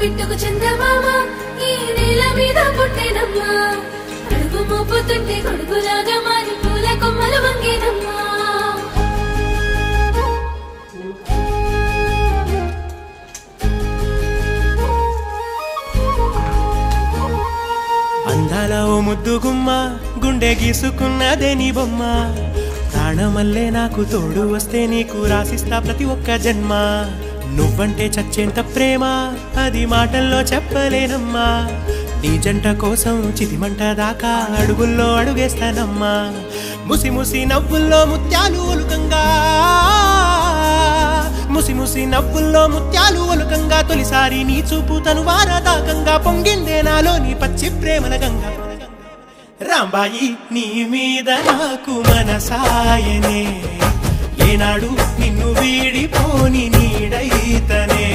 పిట్టుకు చందమామ ఈ నేల మీద పుట్టేనమ్మా అడుగు మోపుతుంటే గొడుగులాగా మారి పూల కొమ్మలు వంగేనమ్మా అందాల ఓ ముద్దు గుమ్మ గుండె గీసుకున్నదే నీ బొమ్మ ప్రాణమల్లే నాకు తోడు వస్తే నీకు రాసిస్తా ప్రతి ఒక్క జన్మ నువ్వంటే చచ్చేంత ప్రేమ అది మాటల్లో చెప్పలేనమ్మా నీ జంట కోసం చితిమంట దాకా అడుగుల్లో అడుగేస్తానమ్మా ముసి ముసి నవ్వుల్లో ముత్యాలు ఒలుకంగా ముసి ముసి నవ్వుల్లో ముత్యాలు ఒలుకంగా తొలిసారి నీ చూపు తను వారదాకంగా పొంగిందే నాలో నీ పచ్చి ప్రేమల గంగా రాంబాయి నీ మీద నాకు మనసాయనే ఏనాడు నిన్ను వీడిపోని నీడైతనే